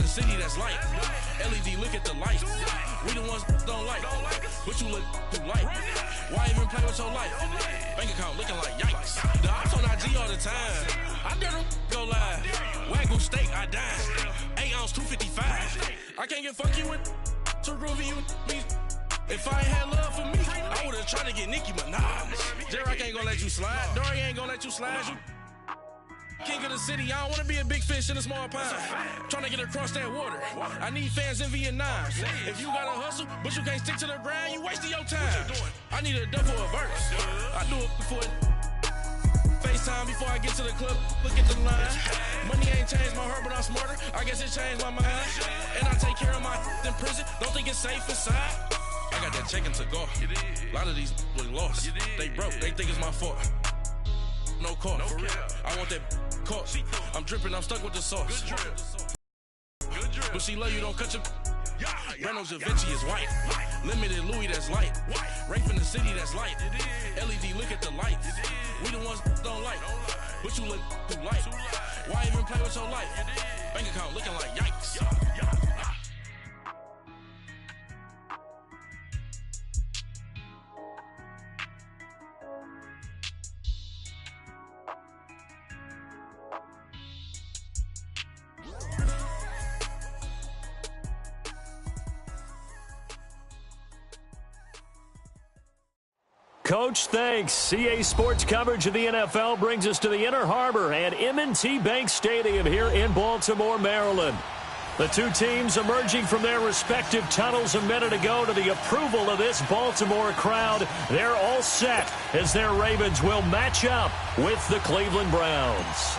the city that's light. LED, look at the light. We the ones don't like. What you look too light? Why even play with your life? Bank account looking like yikes. The ops on IG all the time. I dare them go live. Wagyu steak, I dine. 8 ounce, 255. I can't get funky with too groovy you me. If I ain't had love for me, I would've tried to get Nicki Minaj. J-Rock ain't gonna let you slide. Dory ain't gonna let you slide. You king of the city, I don't wanna be a big fish in a small pond. Trying to get across that water. I need fans in Vietnam. If you gotta hustle, but you can't stick to the grind, you wasting your time. I need a dub for a verse. I do it before FaceTime before I get to the club. Look at the line. Money ain't changed my heart, but I'm smarter. I guess it changed my mind. And I take care of my in prison. Don't think it's safe inside. I got that chicken to go. A lot of these really lost. They broke. They think it's my fault. No call, for real. I want that caught. I'm dripping, I'm stuck with the sauce. But she love you, don't cut your. Breno Javinci is white. Limited Louis, that's light. Rape in the city, that's light. LED, look at the lights. We the ones don't like. But you look too light. Why even play with your life? Bank account looking like yikes. Coach, thanks. CA Sports coverage of the NFL brings us to the Inner Harbor and M&T Bank Stadium here in Baltimore, Maryland. The two teams emerging from their respective tunnels a minute ago to the approval of this Baltimore crowd. They're all set as their Ravens will match up with the Cleveland Browns.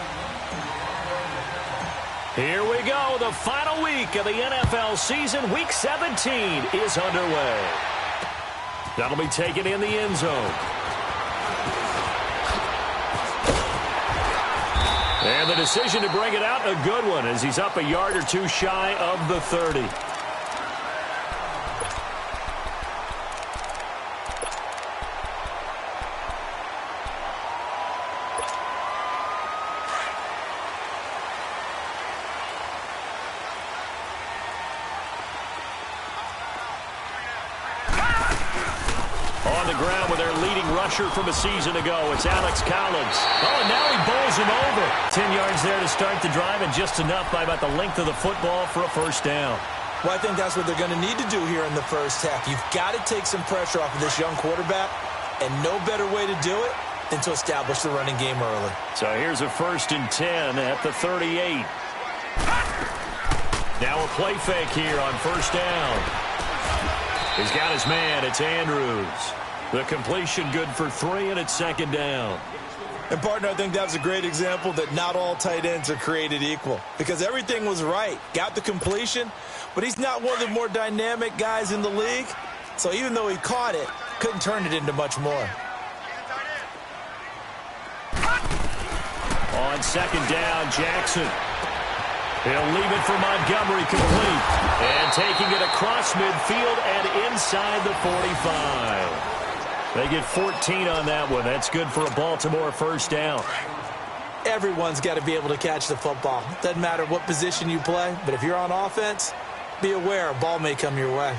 Here we go. The final week of the NFL season. Week 17 is underway. That'll be taken in the end zone. And the decision to bring it out, a good one, as he's up a yard or two shy of the 30. From a season ago, it's Alex Collins. Oh, and now he bowls him over. 10 yards there to start the drive, and just enough by about the length of the football for a first down. Well, I think that's what they're going to need to do here in the first half. You've got to take some pressure off of this young quarterback, and no better way to do it than to establish the running game early. So here's a 1st and 10 at the 38. Now a play fake here on first down. He's got his man. It's Andrews. The completion good for 3, and it's 2nd down. And, partner, I think that's a great example that not all tight ends are created equal, because everything was right. Got the completion, but he's not one of the more dynamic guys in the league. So even though he caught it, couldn't turn it into much more. On 2nd down, Jackson. He'll leave it for Montgomery, complete. And taking it across midfield and inside the 45. They get 14 on that one. That's good for a Baltimore first down. Everyone's got to be able to catch the football. Doesn't matter what position you play, but if you're on offense, be aware a ball may come your way.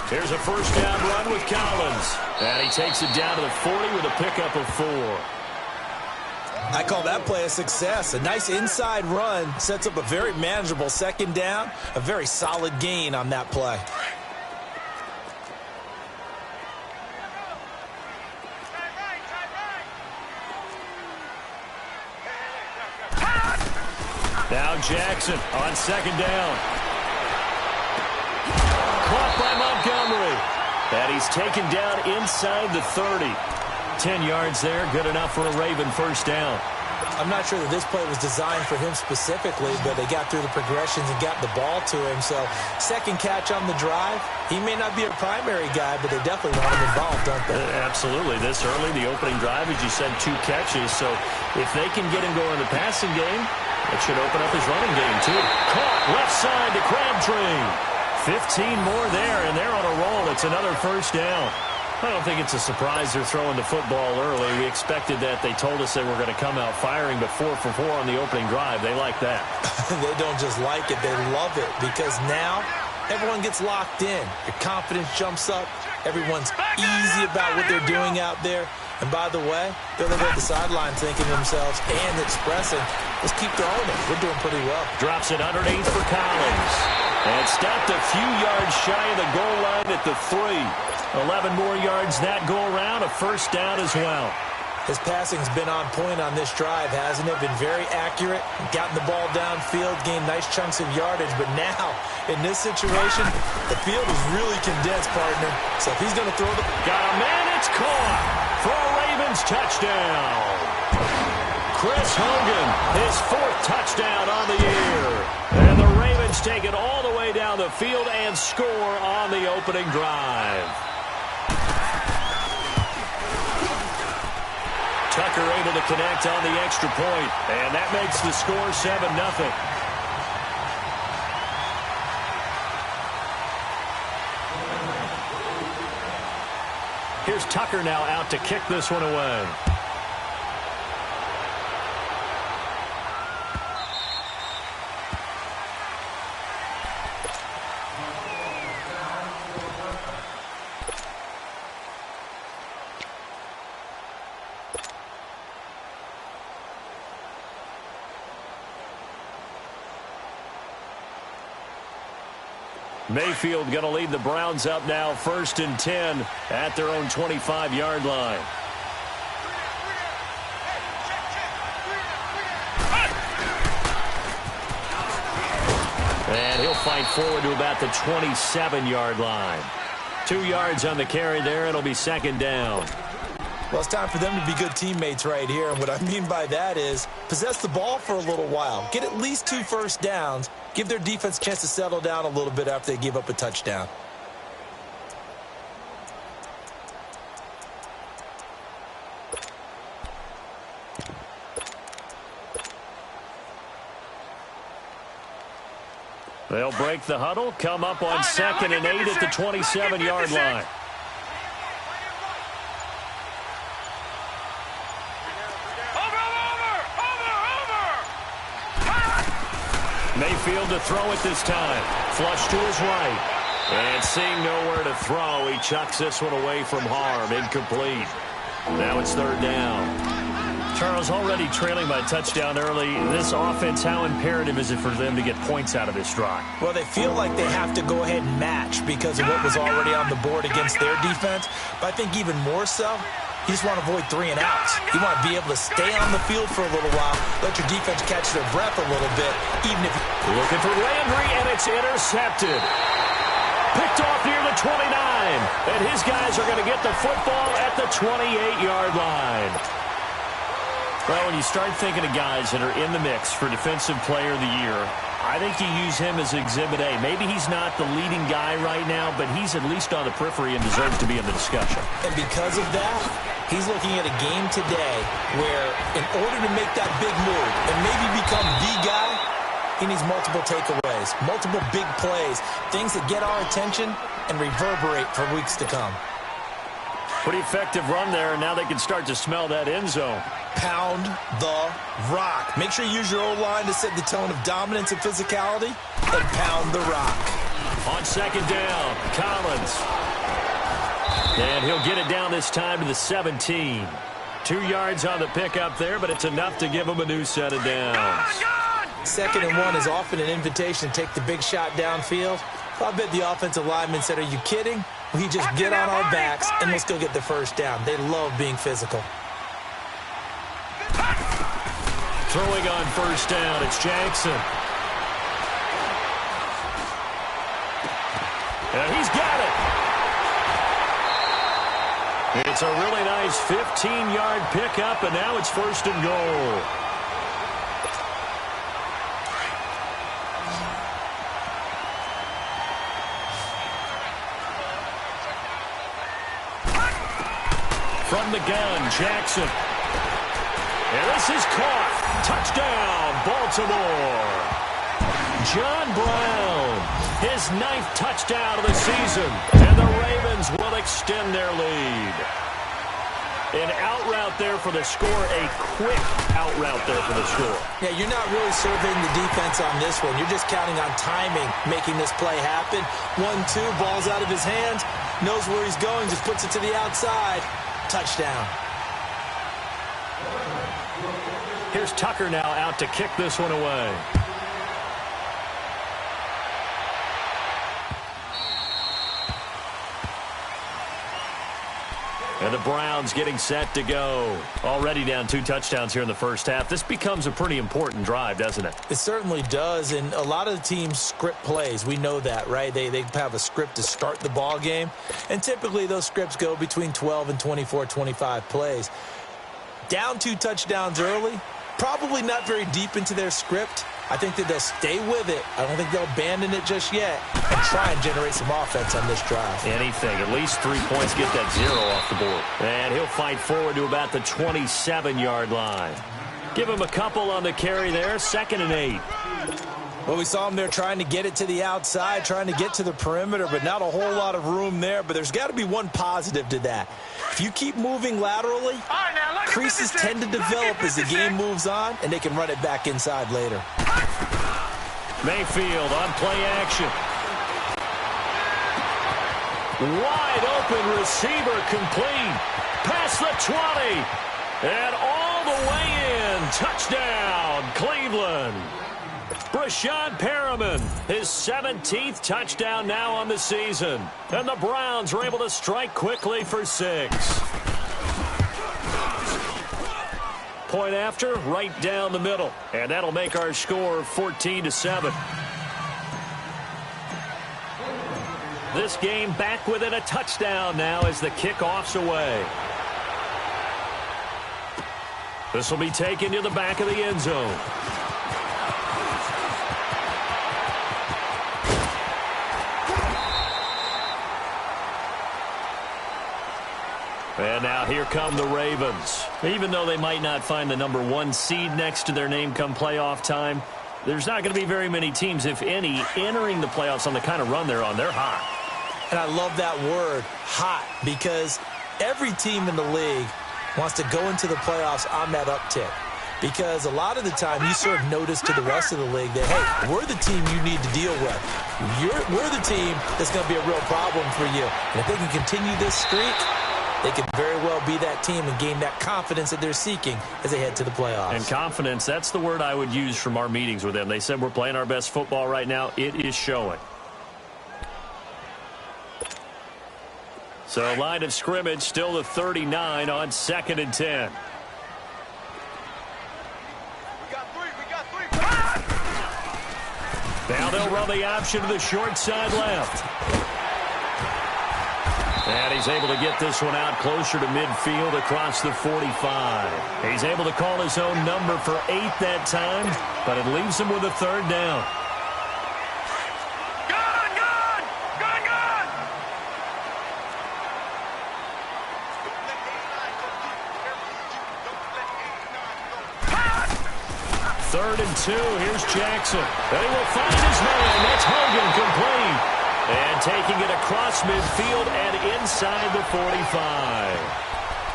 Here's a first down run with Collins. And he takes it down to the 40 with a pickup of 4. I call that play a success. A nice inside run sets up a very manageable 2nd down. A very solid gain on that play. Now Jackson on 2nd down. Caught by Montgomery. And he's taken down inside the 30. 10 yards there, good enough for a Raven first down. I'm not sure that this play was designed for him specifically, but they got through the progressions and got the ball to him. So 2nd catch on the drive. He may not be a primary guy, but they definitely want him involved, don't they? Absolutely. This early, the opening drive, as you said, 2 catches. So if they can get him going in the passing game, it should open up his running game, too. Caught left side to Crabtree. 15 more there, and they're on a roll. It's another first down. I don't think it's a surprise they're throwing the football early. We expected that. They told us they were going to come out firing, but 4 for 4 on the opening drive. They like that. They don't just like it. They love it because now everyone gets locked in. Your confidence jumps up. Everyone's easy about what they're doing out there. And by the way, they're looking at the sideline thinking to themselves and expressing, let's keep throwing it. We're doing pretty well. Drops it underneath for Collins. And stopped a few yards shy of the goal line at the 3. 11 more yards that go around, a first down as well. His passing's been on point on this drive, hasn't it? Been very accurate, gotten the ball downfield, gained nice chunks of yardage. But now, in this situation, the field is really condensed, partner. So if he's going to throw the... Got a man, it's caught for a Ravens touchdown. Chris Hogan, his 4th touchdown on the year. And the Ravens take it all the way down the field and score on the opening drive. Tucker able to connect on the extra point, and that makes the score 7-0. Here's Tucker now out to kick this one away. Mayfield going to lead the Browns up now, 1st and 10 at their own 25-yard line. And he'll fight forward to about the 27-yard line. 2 yards on the carry there. It'll be 2nd down. Well, it's time for them to be good teammates right here. And what I mean by that is possess the ball for a little while. Get at least 2 first downs. Give their defense a chance to settle down a little bit after they give up a touchdown. They'll break the huddle, come up on 2nd and 8 at the 27-yard line. Mayfield to throw it this time. Flush to his right. And seeing nowhere to throw, he chucks this one away from harm. Incomplete. Now it's 3rd down. Charles, already trailing by a touchdown early. This offense, how imperative is it for them to get points out of this drive? Well, they feel like they have to go ahead and match because of what was already on the board against their defense. But I think even more so, you just want to avoid 3 and outs. You want to be able to stay on the field for a little while, let your defense catch their breath a little bit, even if you... Looking for Landry, and it's intercepted. Picked off near the 29. And his guys are going to get the football at the 28-yard line. Well, when you start thinking of guys that are in the mix for Defensive Player of the Year, I think you use him as Exhibit A. Maybe he's not the leading guy right now, but he's at least on the periphery and deserves to be in the discussion. And because of that, he's looking at a game today where in order to make that big move and maybe become the guy, he needs multiple takeaways, multiple big plays, things that get our attention and reverberate for weeks to come. Pretty effective run there, and now they can start to smell that end zone. Pound the rock. Make sure you use your O-line to set the tone of dominance and physicality, and pound the rock. On 2nd down, Collins. And he'll get it down this time to the 17. 2 yards on the pickup there, but it's enough to give him a new set of downs. 2nd and 1 is often an invitation to take the big shot downfield. I bet the offensive lineman said, are you kidding? We just get on our backs and let's go get the first down. They love being physical. Throwing on 1st down, it's Jackson. And he's got it. It's a really nice 15-yard pickup, and now it's 1st and goal. From the gun, Jackson. And this is caught. Touchdown, Baltimore. John Brown, his 9th touchdown of the season, and the Ravens will extend their lead. An out route there for the score, a quick out route there for the score. Yeah, you're not really surveying the defense on this one. You're just counting on timing, making this play happen. 1-2, ball's out of his hands, knows where he's going, just puts it to the outside. Touchdown. Here's Tucker now out to kick this one away. And the Browns getting set to go. Already down 2 touchdowns here in the first half. This becomes a pretty important drive, doesn't it? It certainly does, and a lot of the teams script plays. We know that, right? They have a script to start the ball game, and typically those scripts go between 12 and 24, 25 plays. Down 2 touchdowns early, probably not very deep into their script. I think that they'll stay with it. I don't think they'll abandon it just yet and try and generate some offense on this drive. Anything. At least 3 points. Get that 0 off the board. And he'll fight forward to about the 27-yard line. Give him a couple on the carry there. 2nd and 8. Well, we saw him there trying to get it to the outside, trying to get to the perimeter, but not a whole lot of room there. But there's got to be one positive to that. If you keep moving laterally, creases tend to develop as the game moves on, and they can run it back inside later. Mayfield on play action. Wide open receiver complete. Past the 20. And all the way in. Touchdown, Cleveland. Brashad Perriman, his 17th touchdown now on the season. And the Browns are able to strike quickly for 6. Point after, right down the middle. And that'll make our score 14-7. This game back within a touchdown now as the kickoff's away. This will be taken to the back of the end zone. And now here come the Ravens. Even though they might not find the number 1 seed next to their name come playoff time, there's not going to be very many teams, if any, entering the playoffs on the kind of run they're on. They're hot. And I love that word, hot, because every team in the league wants to go into the playoffs on that uptick. Because a lot of the time you serve notice to the rest of the league that, hey, we're the team you need to deal with. We're the team that's going to be a real problem for you. And if they can continue this streak, they could very well be that team and gain that confidence that they're seeking as they head to the playoffs. And confidence, that's the word I would use from our meetings with them. They said we're playing our best football right now. It is showing. So line of scrimmage still the 39 on 2nd and 10. Now they'll run the option to the short side left. And he's able to get this one out closer to midfield across the 45. He's able to call his own number for 8 that time, but it leaves him with a 3rd down. Third and 2. Here's Jackson. And he will find his man. That's Hogan complete. And taking it across midfield and inside the 45.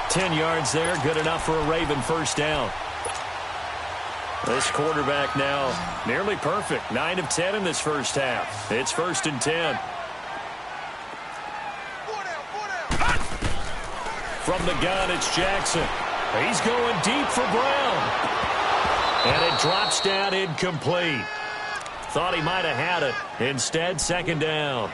10 yards there. Good enough for a Raven first down. This quarterback now nearly perfect. 9 of 10 in this first half. It's 1st and 10. From the gun, it's Jackson. He's going deep for Brown. And it drops down incomplete. Thought he might have had it. Instead, 2nd down.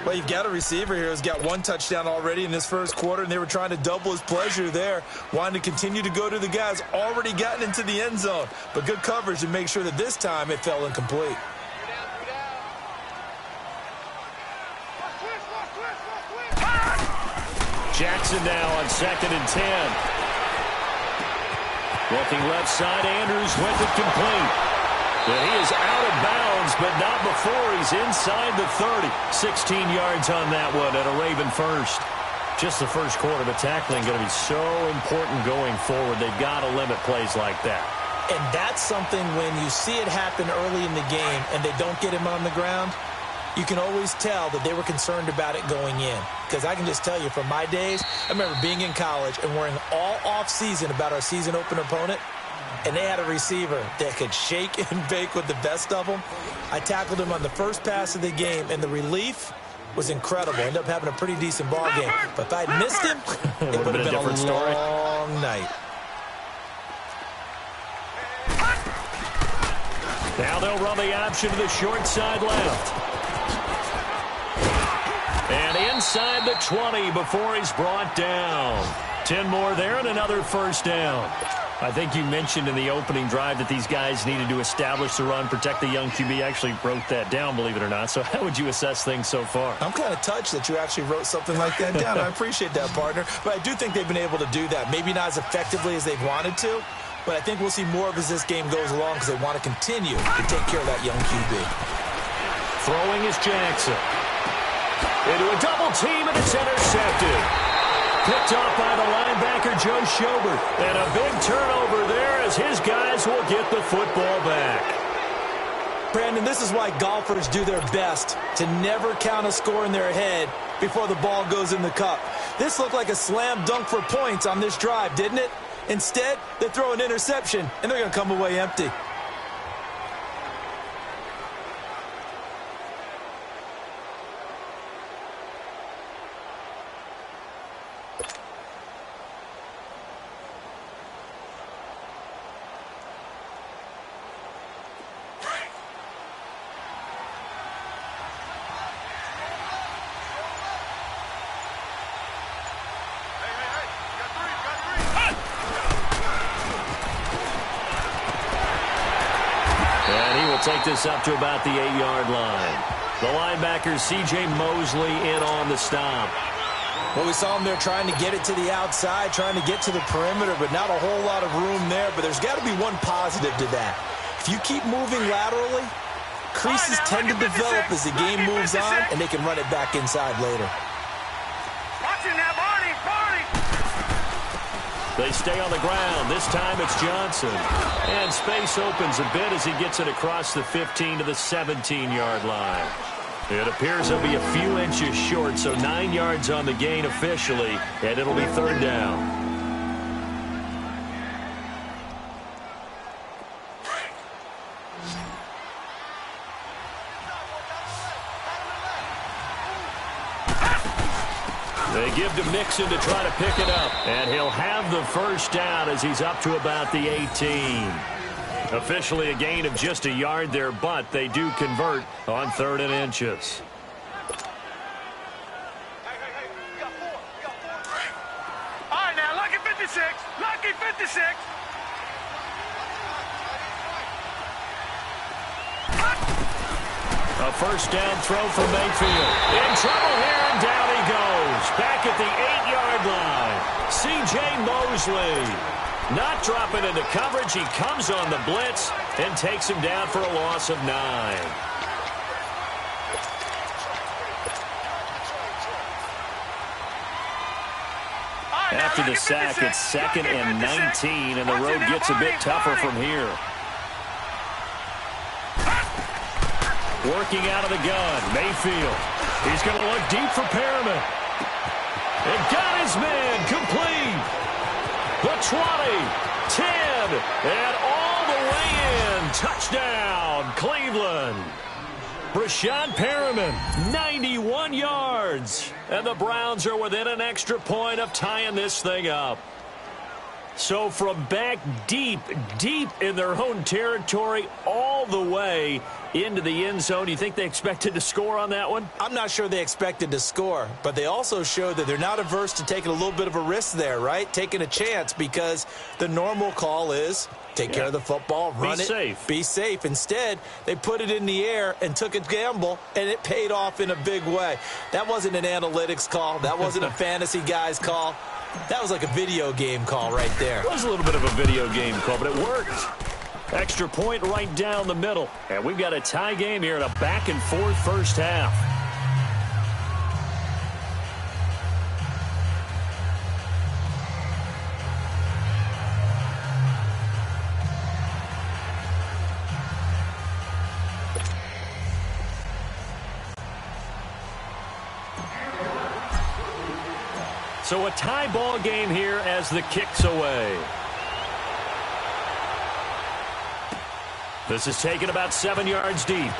Well, you've got a receiver here who's got 1 touchdown already in this first quarter, and they were trying to double his pleasure there. Wanting to continue to go to the guys already gotten into the end zone. But good coverage to make sure that this time it fell incomplete. Jackson now on 2nd and 10. Looking left side, Andrews went it complete. And he is out of bounds, but not before he's inside the 30. 16 yards on that one at a Raven first. Just the first quarter, but tackling going to be so important going forward. They've got to limit plays like that. And that's something when you see it happen early in the game and they don't get him on the ground, you can always tell that they were concerned about it going in. Because I can just tell you from my days, I remember being in college and worrying all off-season about our season opener opponent, and they had a receiver that could shake and bake with the best of them. I tackled him on the first pass of the game, and the relief was incredible. Ended up having a pretty decent ball game. But if I'd missed him, it would have been a long night. Now they'll run the option to the short side left. And inside the 20 before he's brought down. 10 more there and another first down. I think you mentioned in the opening drive that these guys needed to establish the run, protect the young QB. Actually wrote that down, believe it or not. So how would you assess things so far? I'm kind of touched that you actually wrote something like that down. I appreciate that, partner. But I do think they've been able to do that. Maybe not as effectively as they've wanted to, but I think we'll see more of as this game goes along because they want to continue to take care of that young QB. Throwing is Jackson. Into a double team, and it's intercepted. Picked off by the linebacker, Joe Schobert. And a big turnover there as his guys will get the football back. Brandon, this is why golfers do their best to never count a score in their head before the ball goes in the cup. This looked like a slam dunk for points on this drive, didn't it? Instead, they throw an interception, and they're going to come away empty. Take this up to about the 8-yard line. The linebacker, C.J. Mosley, in on the stop. Well, we saw him there trying to get it to the outside, trying to get to the perimeter, but not a whole lot of room there. But there's got to be one positive to that. If you keep moving laterally, creases tend to develop as the game moves on, and they can run it back inside later. They stay on the ground. This time it's Johnson. And space opens a bit as he gets it across the 15 to the 17-yard line. It appears he'll be a few inches short, so 9 yards on the gain officially, and it'll be third down. They give to Mixon to try to pick it up. And he'll have the first down as he's up to about the 18. Officially a gain of just a yard there, but they do convert on 3rd and inches. All right, now, lucky 56. Lucky 56. A first down throw for Mayfield. In trouble here, and down he goes. Back at the 8-yard line. C.J. Mosley. Not dropping into coverage. He comes on the blitz and takes him down for a loss of 9. After the sack, it's 2nd and 19, and the road gets a bit tougher from here. Working out of the gun, Mayfield. He's going to look deep for Perriman. And got his man complete. The 20, 10, and all the way in. Touchdown, Cleveland. Brashad Perriman, 91 yards. And the Browns are within an extra point of tying this thing up. So from back deep, deep in their own territory, all the way into the end zone, you think they expected to score on that one? I'm not sure they expected to score, but they also showed that they're not averse to taking a little bit of a risk there, right? Taking a chance, because the normal call is take care of the football, run it, be safe. Instead, they put it in the air and took a gamble, and it paid off in a big way. That wasn't an analytics call. That wasn't a fantasy guy's call. That was like a video game call right there. It was a little bit of a video game call, but it worked. Extra point right down the middle. And we've got a tie game here in a back-and-forth first half. So a tie ball game here as the kick's away. This is taken about 7 yards deep. Now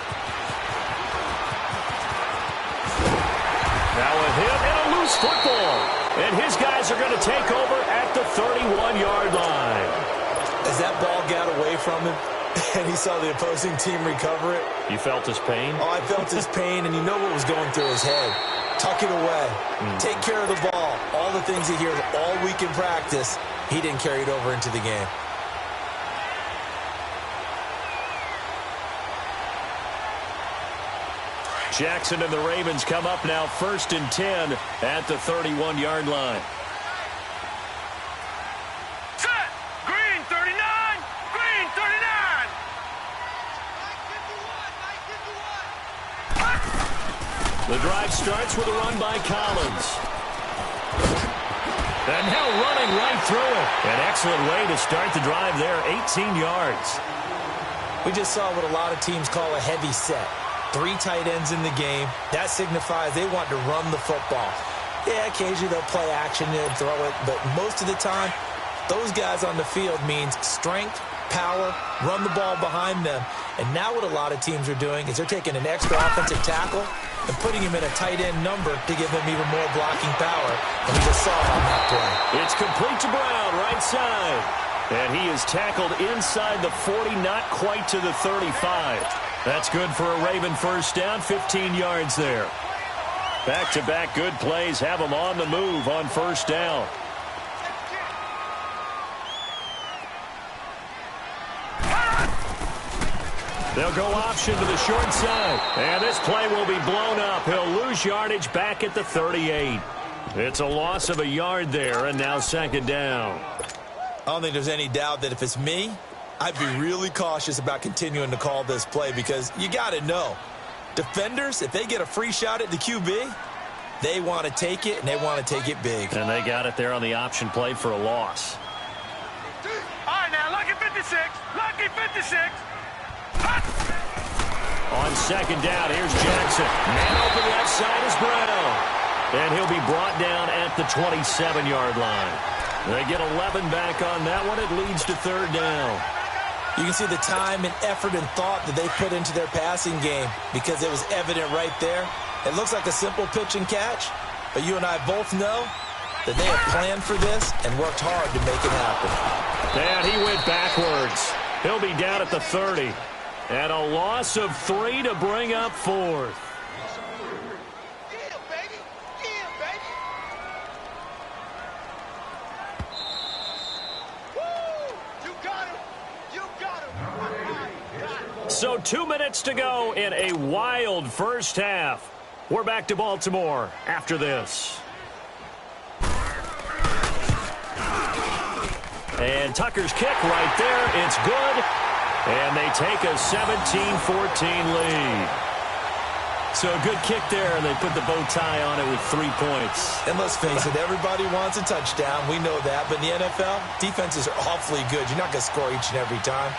a hit and a loose football. And his guys are going to take over at the 31-yard line. As that ball got away from him and he saw the opposing team recover it. You felt his pain? Oh, I felt his pain, and you know what was going through his head. Tuck it away. Take care of the ball. All the things he hears all week in practice, he didn't carry it over into the game. Jackson and the Ravens come up now 1st and 10 at the 31-yard line. Set. Green 39. Green 39. The drive starts with a run by Collins. And now running right through it. An excellent way to start the drive there, 18 yards. We just saw what a lot of teams call a heavy set. 3 tight ends in the game. That signifies they want to run the football. Yeah, occasionally they'll play action and throw it, but most of the time, those guys on the field means strength, power, run the ball behind them. And now what a lot of teams are doing is they're taking an extra offensive tackle and putting him in a tight end number to give him even more blocking power. And we just saw it on that play. It's complete to Brown, right side. And he is tackled inside the 40, not quite to the 35. That's good for a Raven first down, 15 yards there. Back-to-back good plays have them on the move on first down. They'll go option to the short side. And this play will be blown up. He'll lose yardage back at the 38. It's a loss of a yard there, and now 2nd down. I don't think there's any doubt that if it's me, I'd be really cautious about continuing to call this play because you got to know, defenders, if they get a free shot at the QB, they want to take it, and they want to take it big. And they got it there on the option play for a loss. All right, now, lucky 56. Lucky 56. On 2nd down, here's Jackson. Man open left side is Brown. And he'll be brought down at the 27-yard line. They get 11 back on that one. It leads to 3rd down. You can see the time and effort and thought that they put into their passing game because it was evident right there. It looks like a simple pitch and catch, but you and I both know that they have planned for this and worked hard to make it happen. And he went backwards. He'll be down at the 30. And a loss of 3 to bring up 4th. So 2 minutes to go in a wild first half. We're back to Baltimore after this. And Tucker's kick right there. It's good. And they take a 17-14 lead. So a good kick there, and they put the bow tie on it with 3 points. And let's face it, everybody wants a touchdown. We know that. But in the NFL, defenses are awfully good. You're not going to score each and every time.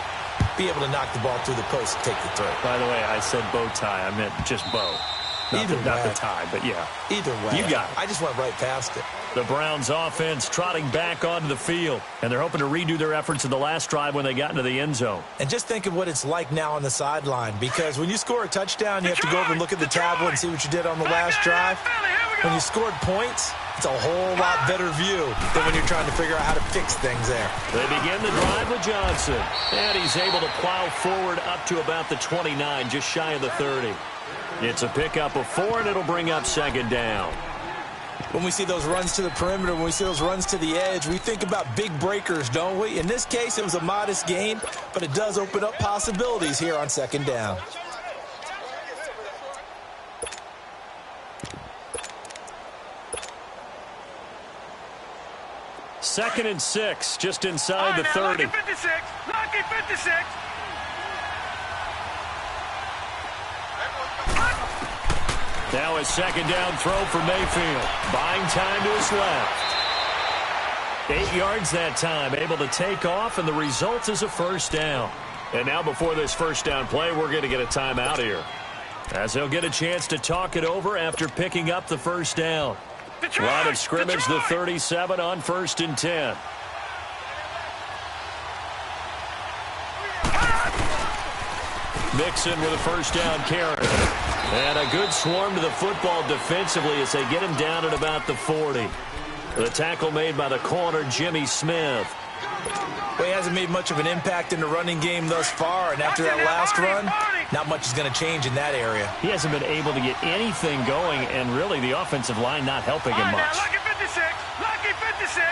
Be able to knock the ball through the post and take the throw. By the way, I said bow tie. I meant just bow. Not the tie, but yeah. Either way. You got it. I just went right past it. The Browns offense trotting back onto the field, and they're hoping to redo their efforts in the last drive when they got into the end zone. And just think of what it's like now on the sideline, because when you score a touchdown, you have to go over and look at the tablet and see what you did on the last drive. When you scored points, it's a whole lot better view than when you're trying to figure out how to fix things there. They begin the drive with Johnson, and he's able to plow forward up to about the 29, just shy of the 30. It's a pickup of 4, and it'll bring up 2nd down. When we see those runs to the perimeter, when we see those runs to the edge, we think about big breakers, don't we? In this case, it was a modest gain, but it does open up possibilities here on 2nd down. Second and 6, just inside the 30. Lucky 56. Lucky 56. Now a 2nd down throw for Mayfield. Buying time to his left. 8 yards that time, able to take off, and the result is a 1st down. And now before this 1st down play, we're going to get a timeout here, as they'll get a chance to talk it over after picking up the 1st down. Line of scrimmage, the 37 on 1st and 10. Mixon with a first down carry. And a good swarm to the football defensively as they get him down at about the 40. The tackle made by the corner, Jimmy Smith. Well, he hasn't made much of an impact in the running game thus far, and after that last run, not much is going to change in that area. He hasn't been able to get anything going, and really the offensive line not helping him much. Lucky 56. Lucky 56.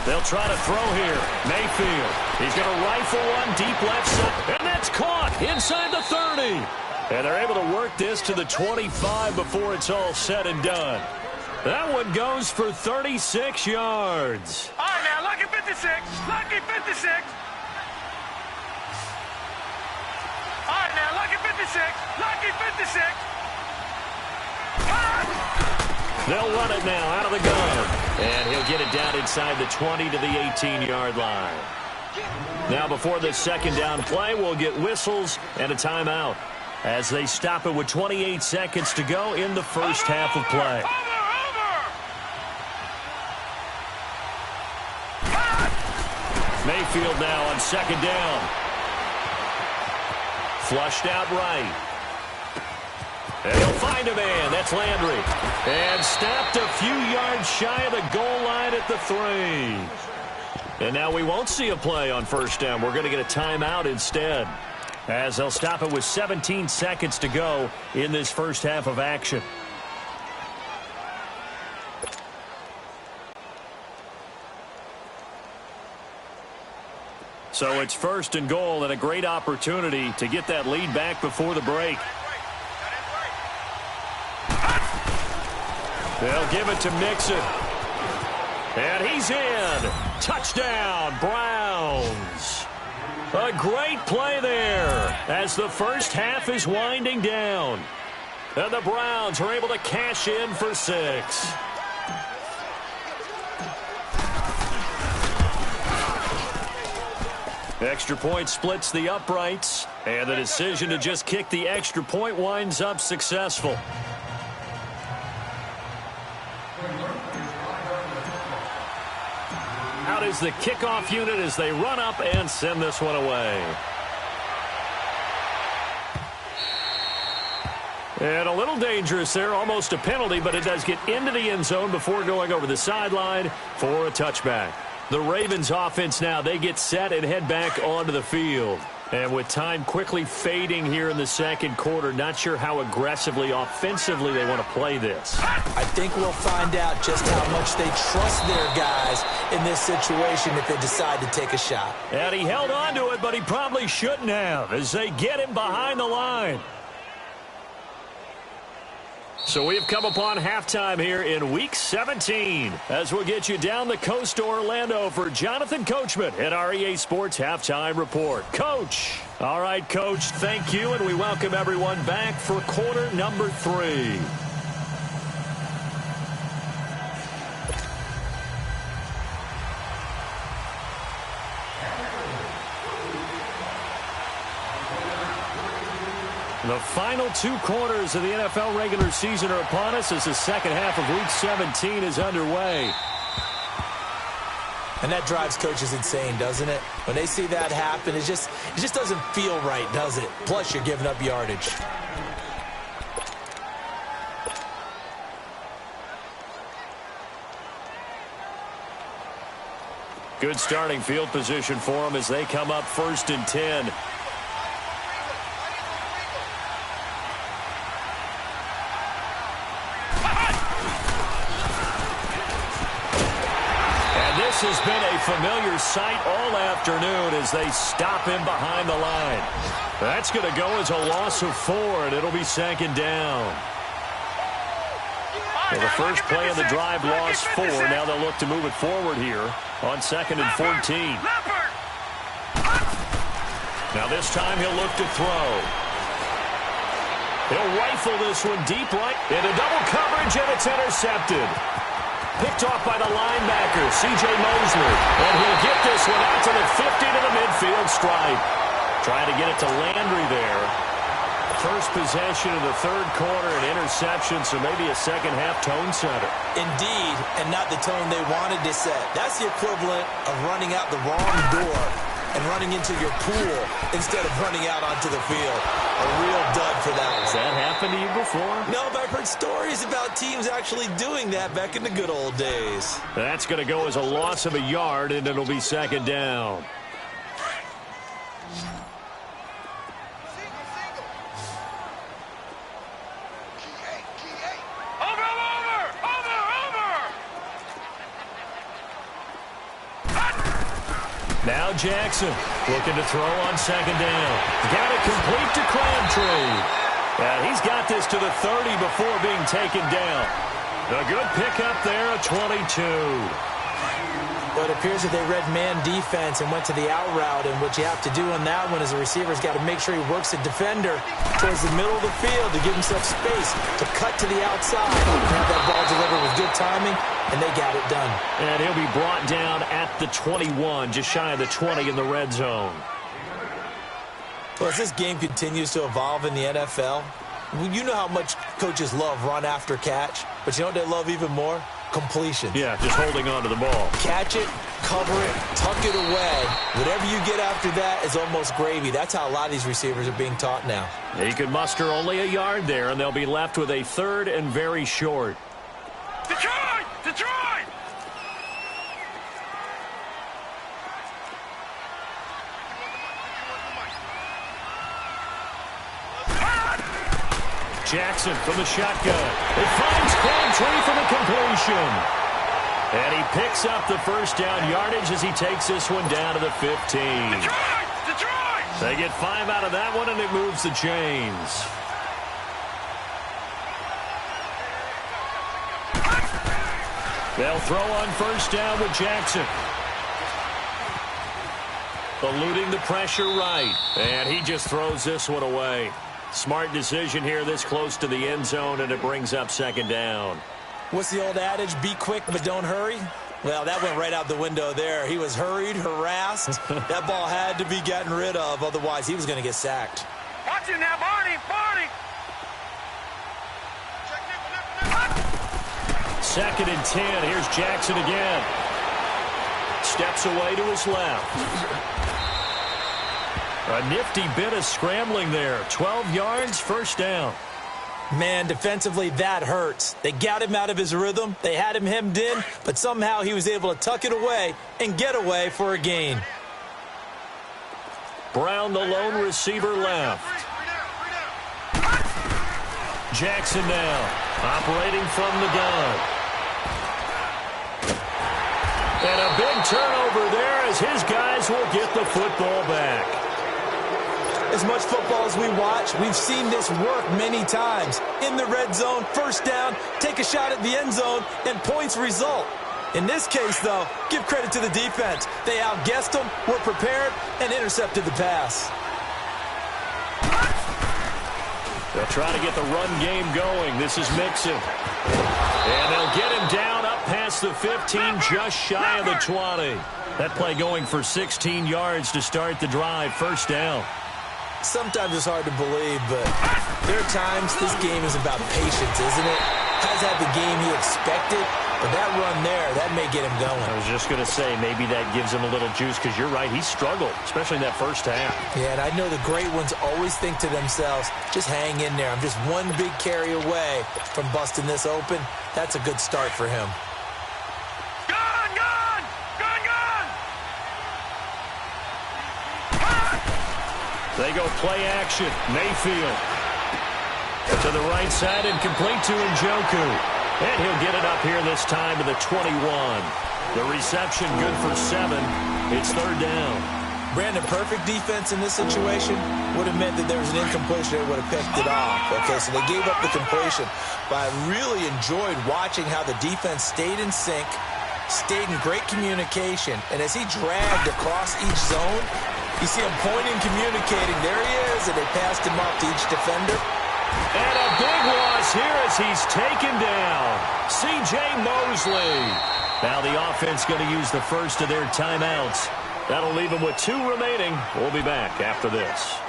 They'll try to throw here. Mayfield. He's going to rifle one deep left side, and that's caught inside the 30. And they're able to work this to the 25 before it's all said and done. That one goes for 36 yards. All right, now, lucky 56. Lucky 56. All right, now, lucky 56. Lucky 56. They'll run it now out of the gun. And he'll get it down inside the 20 to the 18-yard line. Now before the second down play, we'll get whistles and a timeout as they stop it with 28 seconds to go in the first half of play. Mayfield now on second down. Flushed out right. And he'll find a man. That's Landry. And stopped a few yards shy of the goal line at the 3. And now we won't see a play on first down. We're going to get a timeout instead, as they'll stop it with 17 seconds to go in this first half of action. So it's first and goal, and a great opportunity to get that lead back before the break. They'll give it to Mixon. And he's in. Touchdown, Browns. A great play there as the first half is winding down. And the Browns are able to cash in for 6. Extra point splits the uprights, and the decision to just kick the extra point winds up successful. Out is the kickoff unit as they run up and send this one away. And a little dangerous there, almost a penalty, but it does get into the end zone before going over the sideline for a touchback. The Ravens offense now, they get set and head back onto the field. And with time quickly fading here in the second quarter, not sure how aggressively, offensively they want to play this. I think we'll find out just how much they trust their guys in this situation if they decide to take a shot. And he held on to it, but he probably shouldn't have as they get him behind the line. So we have come upon halftime here in Week 17 as we'll get you down the coast to Orlando for Jonathan Coachman at our EA Sports Halftime Report. Coach. All right, Coach, thank you, and we welcome everyone back for quarter number 3. The final 2 quarters of the NFL regular season are upon us as the second half of Week 17 is underway. And that drives coaches insane, doesn't it? When they see that happen, it just doesn't feel right, does it? Plus, you're giving up yardage. Good starting field position for them as they come up 1st and 10. This has been a familiar sight all afternoon as they stop him behind the line. That's going to go as a loss of 4, and it'll be second down. Well, the first play of the drive lost 4. Now they'll look to move it forward here on 2nd and 14. Now this time he'll look to throw. He'll rifle this one deep right into double coverage, and it's intercepted. Picked off by the linebacker, C.J. Mosley. And he'll get this one out to the 50 to the midfield stripe. Trying to get it to Landry there. First possession of the third quarter, an interception, so maybe a second-half tone setter. Indeed, and not the tone they wanted to set. That's the equivalent of running out the wrong door and running into your pool instead of running out onto the field. A real dud for that one. Has that happened to you before? No, but I've heard stories about teams actually doing that back in the good old days. That's going to go as a loss of a yard, and it'll be second down. Now Jackson looking to throw on second down. Got it complete to Crabtree. And he's got this to the 30 before being taken down. A good pickup there, a 22. Well, it appears that they read man defense and went to the out route, and what you have to do on that one is the receiver's got to make sure he works the defender towards the middle of the field to give himself space to cut to the outside and have that ball delivered with good timing, and they got it done. And he'll be brought down at the 21, just shy of the 20 in the red zone. Well, as this game continues to evolve in the NFL, you know how much coaches love run after catch, but you know what they love even more? Completion. Yeah, just holding on to the ball. Catch it, cover it, tuck it away. Whatever you get after that is almost gravy. That's how a lot of these receivers are being taught now. He could muster only a yard there, and they'll be left with a third and very short. Detroit! Detroit! Jackson from the shotgun. It finds Crabtree for the completion. And he picks up the first down yardage as he takes this one down to the 15. Detroit! Detroit! They get 5 out of that one, and it moves the chains. They'll throw on first down with Jackson. Eluding the pressure right. And he just throws this one away. Smart decision here this close to the end zone, and it brings up second down. What's the old adage? Be quick, but don't hurry? Well, that went right out the window there. He was hurried, harassed. That ball had to be gotten rid of, otherwise he was going to get sacked. Watch him now, Barney! Barney! Second and 10. Here's Jackson again. Steps away to his left. A nifty bit of scrambling there. 12 yards, first down. Man, defensively, that hurts. They got him out of his rhythm. They had him hemmed in, but somehow he was able to tuck it away and get away for a gain. Brown, the lone receiver, left. Jackson now, operating from the gun. And a big turnover there as his guys will get the football back. As much football as we watch, we've seen this work many times. In the red zone, first down, take a shot at the end zone, and points result. In this case, though, give credit to the defense. They outguessed them, were prepared, and intercepted the pass. They'll try to get the run game going. This is Mixon. And they'll get him down up past the 15, just shy of the 20. That play going for 16 yards to start the drive, first down. Sometimes it's hard to believe, but there are times this game is about patience, isn't it? Has had the game he expected, but that run there, that may get him going. I was just going to say, maybe that gives him a little juice, because you're right, he struggled, especially in that first half. Yeah, and I know the great ones always think to themselves, just hang in there. I'm just one big carry away from busting this open. That's a good start for him. They go play action. Mayfield to the right side and complete to Njoku. And he'll get it up here this time to the 21. The reception good for 7. It's third down. Brandon, perfect defense in this situation would have meant that there was an incompletion. They would have picked it off. Okay, so they gave up the completion. But I really enjoyed watching how the defense stayed in sync, stayed in great communication. And as he dragged across each zone, you see him pointing, communicating. There he is, and they passed him off to each defender. And a big loss here as he's taken down. C.J. Mosley. Now the offense going to use the first of their timeouts. That'll leave them with 2 remaining. We'll be back after this.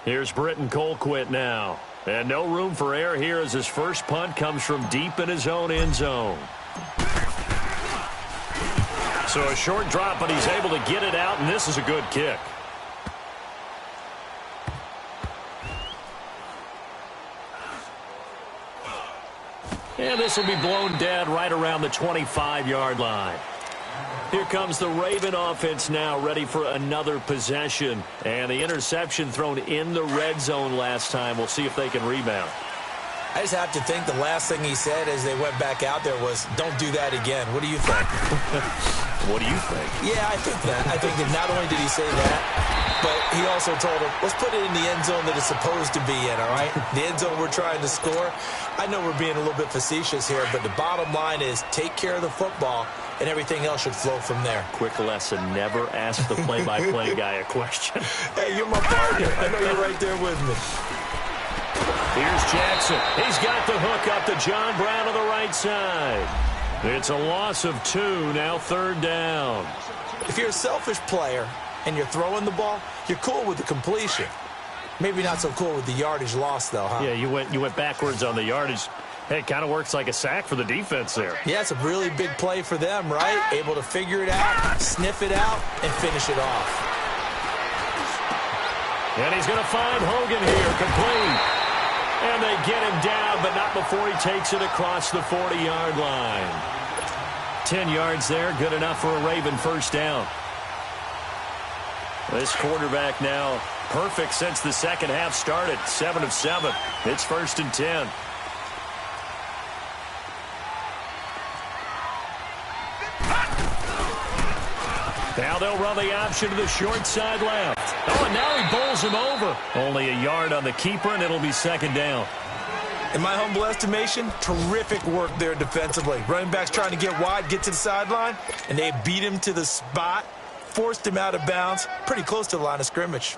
Here's Britton Colquitt now. And no room for error here as his first punt comes from deep in his own end zone. So a short drop, but he's able to get it out, and this is a good kick. And this will be blown dead right around the 25-yard line. Here comes the Raven offense now, ready for another possession. And the interception thrown in the red zone last time. We'll see if they can rebound. I just have to think the last thing he said as they went back out there was, don't do that again. What do you think? What do you think? Yeah, I think that. I think that not only did he say that, but he also told him, let's put it in the end zone that it's supposed to be in, all right? The end zone we're trying to score. I know we're being a little bit facetious here, but the bottom line is take care of the football, and everything else should flow from there. Quick lesson, never ask the play-by-play guy a question. Hey, you're my partner. I know you're right there with me. Here's Jackson. He's got the hook up to John Brown on the right side. It's a loss of 2, now 3rd down. If you're a selfish player and you're throwing the ball, you're cool with the completion. Maybe not so cool with the yardage loss, though, huh? Yeah, you went backwards on the yardage. Hey, it kind of works like a sack for the defense there. Yeah, it's a really big play for them, right? Able to figure it out, sniff it out, and finish it off. And he's going to find Hogan here, complete. And they get him down, but not before he takes it across the 40-yard line. 10 yards there, good enough for a Raven first down. This quarterback now perfect since the second half started. 7 of 7. It's 1st and 10. Now they'll run the option to the short side left. Oh, and now he bowls him over. Only a yard on the keeper, and it'll be 2nd down. In my humble estimation, terrific work there defensively. Running back's trying to get wide, get to the sideline, and they beat him to the spot, forced him out of bounds, pretty close to the line of scrimmage.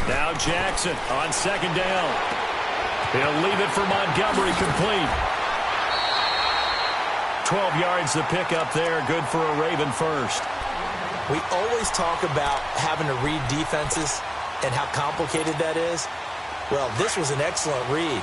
Now Jackson on 2nd down. He'll leave it for Montgomery, complete. 12 yards to pick up there. Good for a Raven first. We always talk about having to read defenses and how complicated that is. Well, this was an excellent read.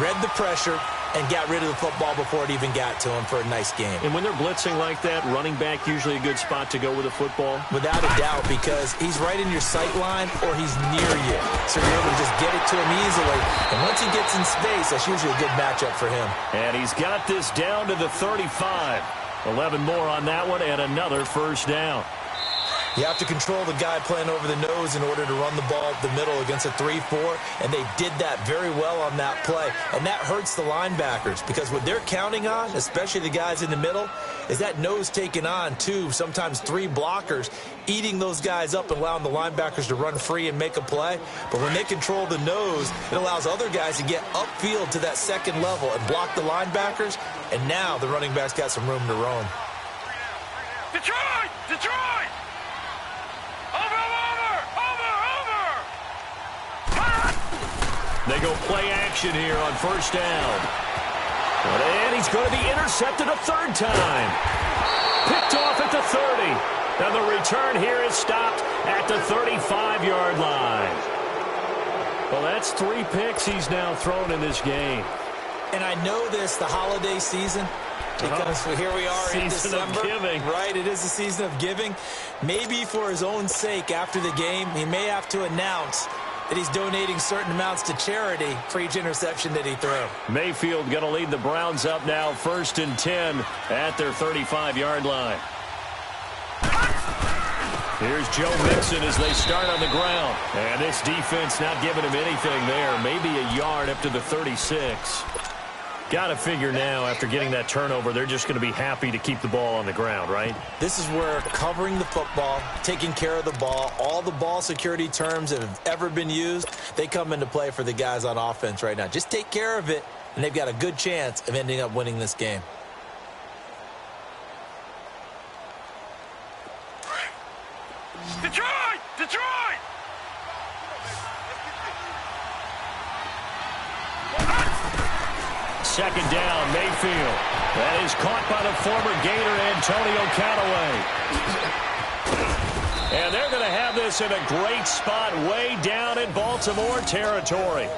Read the pressure and got rid of the football before it even got to him for a nice game. And when they're blitzing like that, running back usually a good spot to go with the football? Without a doubt, because he's right in your sight line or he's near you. So you're able to just get it to him easily. And once he gets in space, that's usually a good matchup for him. And he's got this down to the 35. 11 more on that one and another first down. You have to control the guy playing over the nose in order to run the ball up the middle against a 3-4, and they did that very well on that play. And that hurts the linebackers because what they're counting on, especially the guys in the middle, is that nose taking on 2, sometimes 3 blockers, eating those guys up and allowing the linebackers to run free and make a play. But when they control the nose, it allows other guys to get upfield to that second level and block the linebackers, and now the running back's got some room to roam. Detroit! Detroit! They go play action here on first down. And he's going to be intercepted a 3rd time. Picked off at the 30. And the return here is stopped at the 35-yard line. Well, that's 3 picks he's now thrown in this game. And I know this, the holiday season, because here we are in December. Season of giving. Right, it is the season of giving. Maybe for his own sake after the game, he may have to announce that he's donating certain amounts to charity for each interception that he threw. Mayfield going to lead the Browns up now, 1st and 10 at their 35-yard line. Here's Joe Mixon as they start on the ground. And this defense not giving him anything there. Maybe a yard up to the 36. Got to figure now, after getting that turnover, they're just going to be happy to keep the ball on the ground, right? This is where covering the football, taking care of the ball, all the ball security terms that have ever been used, they come into play for the guys on offense right now. Just take care of it, and they've got a good chance of ending up winning this game. Detroit! Detroit! Second down, Mayfield. That is caught by the former Gator, Antonio Callaway. And they're going to have this in a great spot way down in Baltimore territory.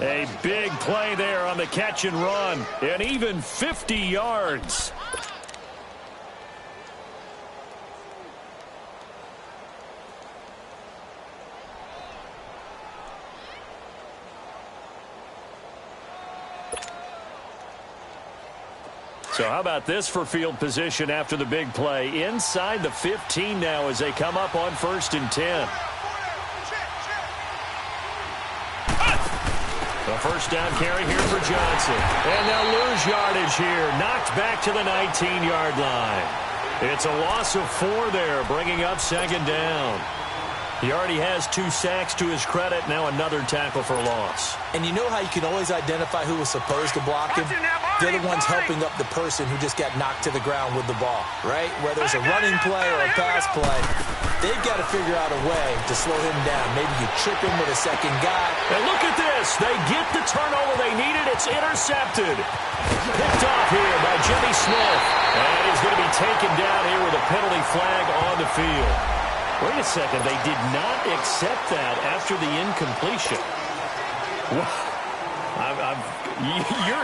A big play there on the catch and run, and even 50 yards. So how about this for field position after the big play? Inside the 15 now as they come up on 1st and 10. The first down carry here for Johnson. And they'll lose yardage here. Knocked back to the 19-yard line. It's a loss of 4 there, bringing up 2nd down. He already has 2 sacks to his credit. Now another tackle for loss. And you know how you can always identify who was supposed to block him? They're the ones helping up the person who just got knocked to the ground with the ball, right? Whether it's a running play or a pass play, they've got to figure out a way to slow him down. Maybe you trip him with a second guy. And look at this. They get the turnover they needed. It's intercepted. Picked off here by Jimmy Smith. And he's going to be taken down here with a penalty flag on the field. Wait a second. They did not accept that after the incompletion.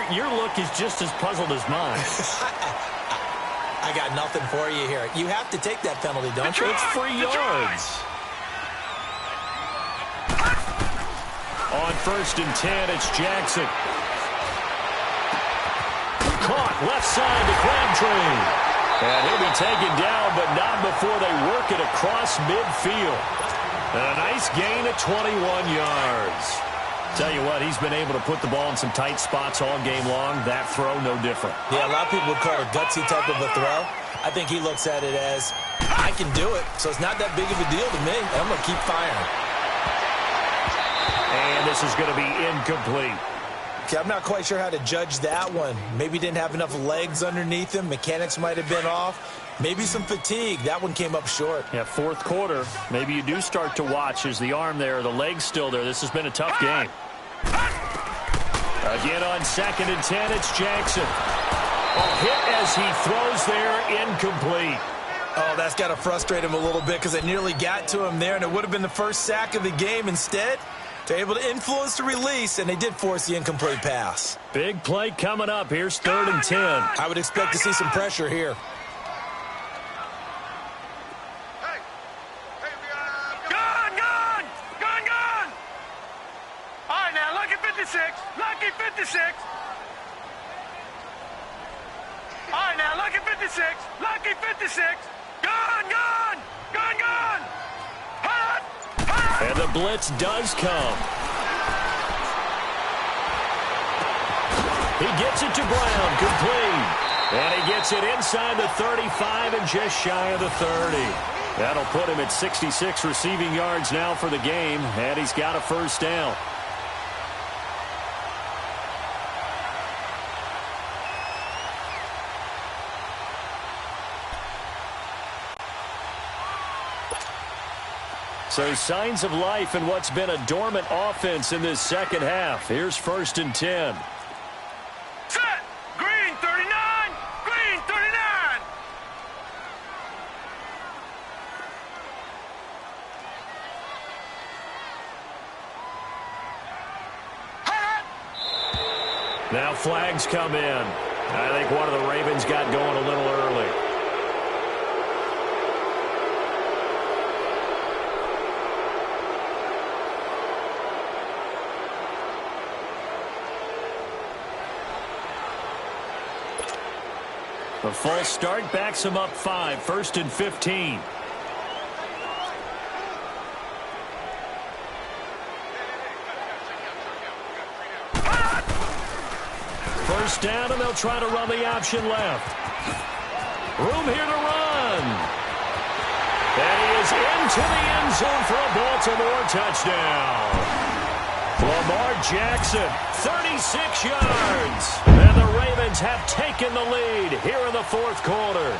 Your look is just as puzzled as mine. I got nothing for you here. You have to take that penalty, don't you? It's 3 yards. On 1st and 10, it's Jackson. Caught left side to Crabtree. And he'll be taken down, but not before they work it across midfield. And a nice gain of 21 yards. Tell you what, he's been able to put the ball in some tight spots all game long. That throw, no different. Yeah, a lot of people would call it a gutsy type of a throw. I think he looks at it as, I can do it, so it's not that big of a deal to me. I'm going to keep firing. And this is going to be incomplete. Okay, I'm not quite sure how to judge that one. Maybe didn't have enough legs underneath him. Mechanics might have been off. Maybe some fatigue. That one came up short. Yeah, 4th quarter. Maybe you do start to watch as the arm there, the leg's still there. This has been a tough game. Again on 2nd and 10, it's Jackson. A hit as he throws there, incomplete. Oh, that's got to frustrate him a little bit because it nearly got to him there, and it would have been the first sack of the game. Instead, they're able to influence the release, and they did force the incomplete pass. Big play coming up. Here's 3rd and 10. I would expect to see some pressure here. All right, now, lucky 56. Lucky 56. All right, now, lucky 56. Lucky 56. Gun! Hot! And the blitz does come. He gets it to Brown, complete. And he gets it inside the 35 and just shy of the 30. That'll put him at 66 receiving yards now for the game, and he's got a 1st down. So signs of life in what's been a dormant offense in this second half. Here's 1st and 10. Set! Green 39! Green 39! Now flags come in. I think one of the Ravens got going a little early. The false start backs him up 5, 1st and 15. First down, and they'll try to run the option left. Room here to run. And he is into the end zone for a Baltimore touchdown. Lamar Jackson, 36 yards. And the Ravens have taken the lead here in the 4th quarter.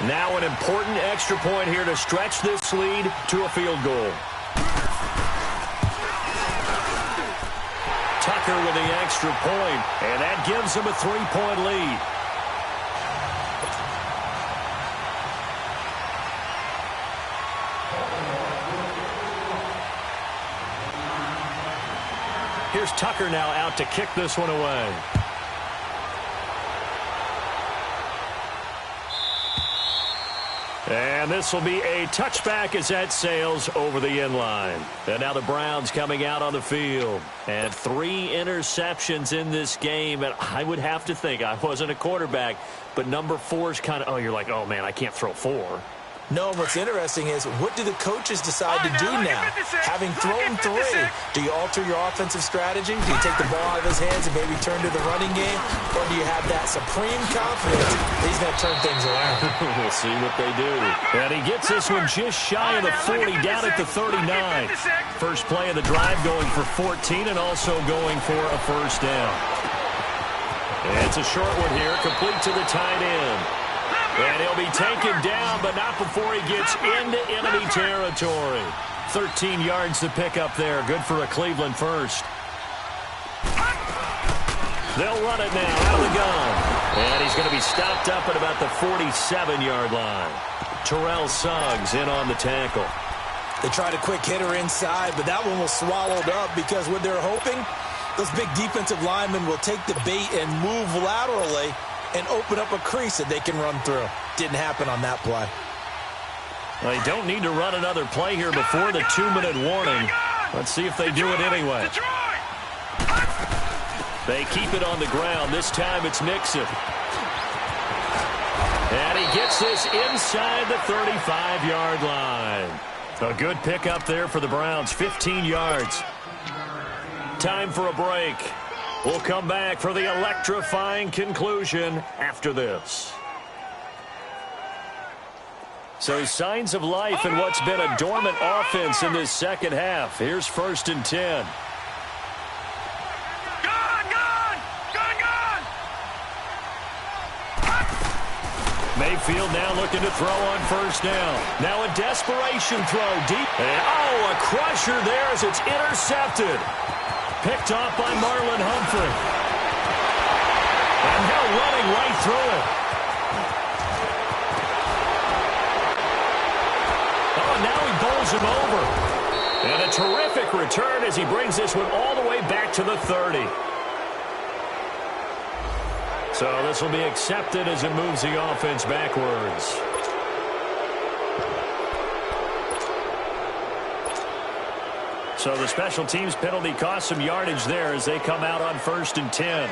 Now an important extra point here to stretch this lead to a field goal. Tucker with the extra point, and that gives him a 3-point lead. Here's Tucker now out to kick this one away. And this will be a touchback as that sails over the end line. And now the Browns coming out on the field. And 3 interceptions in this game. And I would have to think, I wasn't a quarterback, but number 4 is kind of, oh, you're like, oh, man, I can't throw 4. No, what's interesting is, what do the coaches decide to do now? Having thrown 3, do you alter your offensive strategy? Do you take the ball out of his hands and maybe turn to the running game? Or do you have that supreme confidence that he's going to turn things around? We'll see what they do. And he gets this one just shy of the 40, down at the 39. First play of the drive going for 14 and also going for a first down. And it's a short one here, complete to the tight end. And he'll be taken down, but not before he gets into enemy territory. 13 yards to pick up there. Good for a Cleveland first. They'll run it now out of the gun. And he's going to be stopped up at about the 47-yard line. Terrell Suggs in on the tackle. They tried a quick hitter inside, but that one was swallowed up because what they're hoping, those big defensive linemen will take the bait and move laterally and open up a crease that they can run through. Didn't happen on that play. Well, they don't need to run another play here before the 2-minute warning. Let's see if they do it anyway. They keep it on the ground. This time it's Mixon. And he gets this inside the 35-yard line. A good pickup there for the Browns. 15 yards. Time for a break. We'll come back for the electrifying conclusion after this. So signs of life in what's been a dormant offense in this second half. Here's 1st and 10. Mayfield now looking to throw on first down. Now a desperation throw deep. And, oh, a crusher there as it's intercepted. Picked off by Marlon Humphrey. And now running right through it. Oh, now he bowls him over. And a terrific return as he brings this one all the way back to the 30. So this will be accepted as it moves the offense backwards. So the special teams penalty cost some yardage there as they come out on 1st and 10.